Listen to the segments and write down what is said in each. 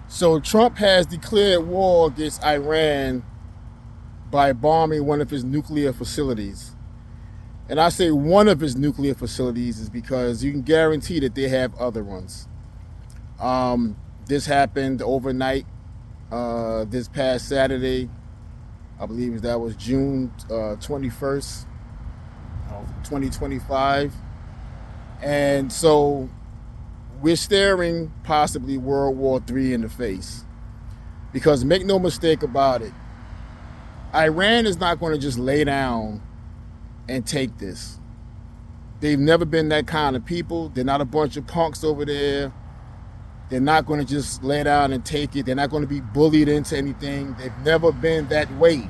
So Trump has declared war against Iran by bombing one of his nuclear facilities. And I say one of his nuclear facilities is because you can guarantee that they have other ones. This happened overnight, this past Saturday. I believe that was June 21st, 2025. And so we're staring possibly World War III in the face. Because make no mistake about it, Iran is not going to just lay down and take this. They've never been that kind of people. They're not a bunch of punks over there. They're not going to just lay down and take it. They're not going to be bullied into anything. They've never been that way.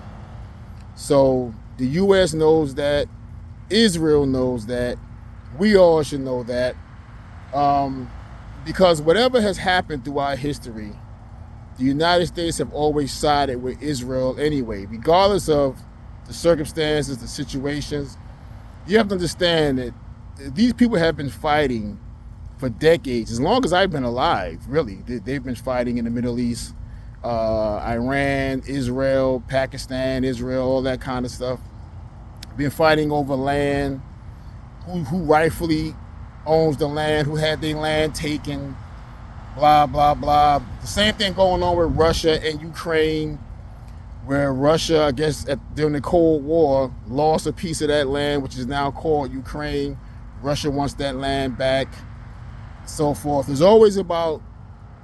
So the U.S. knows that. Israel knows that. We all should know that. Because whatever has happened throughout history, the United States have always sided with Israel anyway, regardless of the circumstances, the situations. You have to understand that these people have been fighting for decades, as long as I've been alive, really. They've been fighting in the Middle East, Iran, Israel, Pakistan, Israel, all that kind of stuff. Been fighting over land, who rightfully owns the land, who had their land taken, blah, blah, blah. The same thing going on with Russia and Ukraine, where Russia, I guess, during the Cold War, lost a piece of that land, which is now called Ukraine. Russia wants that land back, so forth. It's always about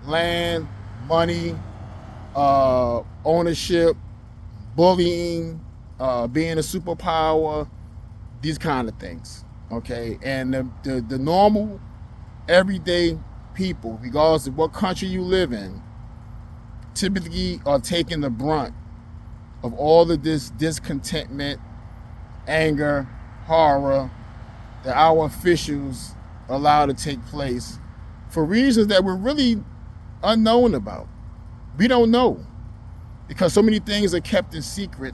land, money, ownership, bullying, being a superpower, these kind of things, okay? And the normal, everyday people, regardless of what country you live in, typically are taking the brunt of all of this discontentment, anger, horror that our officials allow to take place for reasons that we're really unknown about. We don't know, because so many things are kept in secret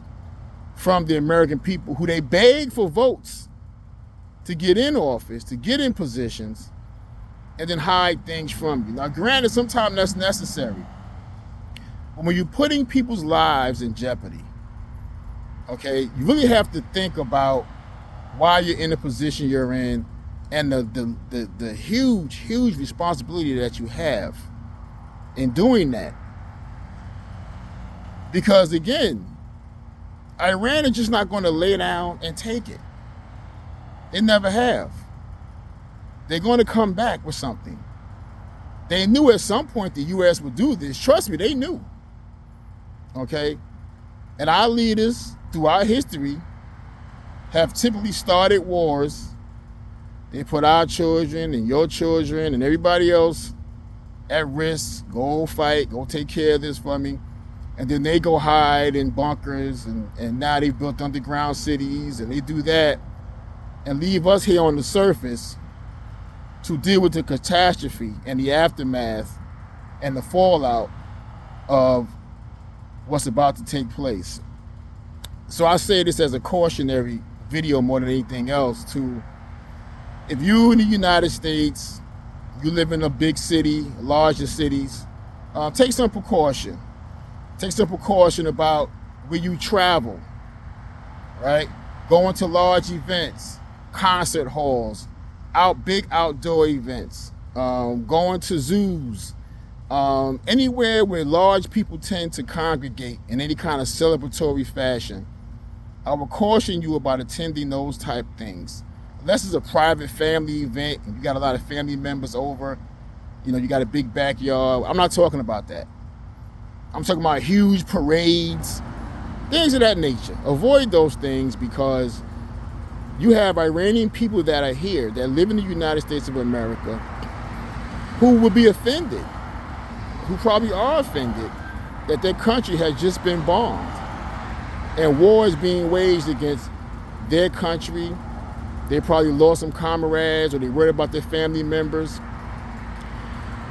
from the American people, who they beg for votes to get in office, to get in positions, and then hide things from you. Now, granted, sometimes that's necessary. But when you're putting people's lives in jeopardy, okay, you really have to think about why you're in the position you're in, and the huge responsibility that you have in doing that. Because again, Iran is just not going to lay down and take it. They never have. They're going to come back with something. They knew at some point the U.S. would do this. Trust me, they knew. Okay? And our leaders, throughout history, have typically started wars. They put our children and your children and everybody else at risk. Go fight, go take care of this for me. And then they go hide in bunkers, and now they've built underground cities, and they do that and leave us here on the surface to deal with the catastrophe and the aftermath and the fallout of what's about to take place. So I say this as a cautionary video more than anything else to, if you in the United States, you live in a big city, larger cities, take some precaution. Take some precaution about where you travel, right? Going to large events, concert halls, big outdoor events, going to zoos, anywhere where large people tend to congregate in any kind of celebratory fashion. I will caution you about attending those type things. Unless it's a private family event and you got a lot of family members over, you got a big backyard. I'm not talking about that. I'm talking about huge parades, things of that nature. Avoid those things, because you have Iranian people that are here, that live in the United States of America, who will be offended, who probably are offended, that their country has just been bombed and war is being waged against their country. They probably lost some comrades, or they worried about their family members,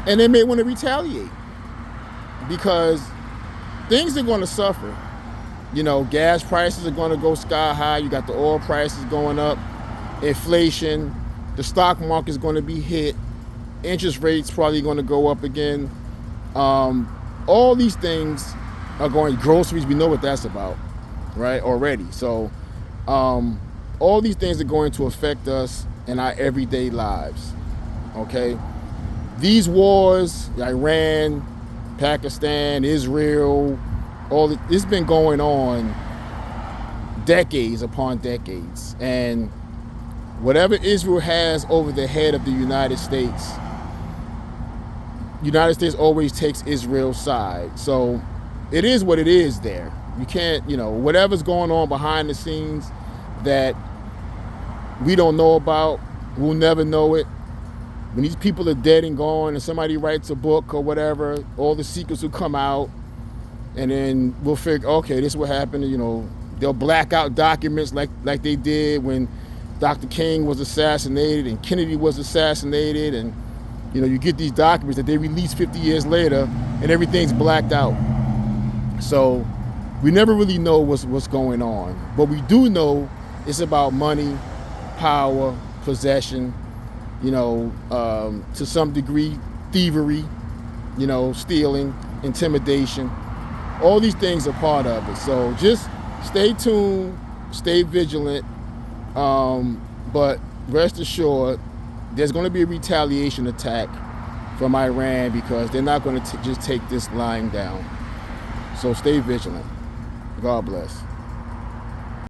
and they may want to retaliate, because things are going to suffer. Gas prices are going to go sky high. You got the oil prices going up, inflation, the stock market is going to be hit, interest rates probably going to go up again. all these things are going. Groceries, we know what that's about, right? Already. So all these things are going to affect us in our everyday lives. Okay, these wars, Iran, Pakistan, Israel, it's been going on decades upon decades, and whatever Israel has over the head of the United States always takes Israel's side. So it is what it is there. You can't, whatever's going on behind the scenes that we don't know about, we'll never know it. When these people are dead and gone and somebody writes a book or whatever, all the secrets will come out, and then we'll figure, okay, this is what happened. They'll black out documents like they did when Dr. King was assassinated and Kennedy was assassinated, and you get these documents that they release 50 years later and everything's blacked out. So we never really know what's going on. But we do know it's about money, power, possession, to some degree, thievery, stealing, intimidation. All these things are part of it. So just stay tuned, stay vigilant, but rest assured there's going to be a retaliation attack from Iran, because they're not going to just take this lying down. So stay vigilant. God bless.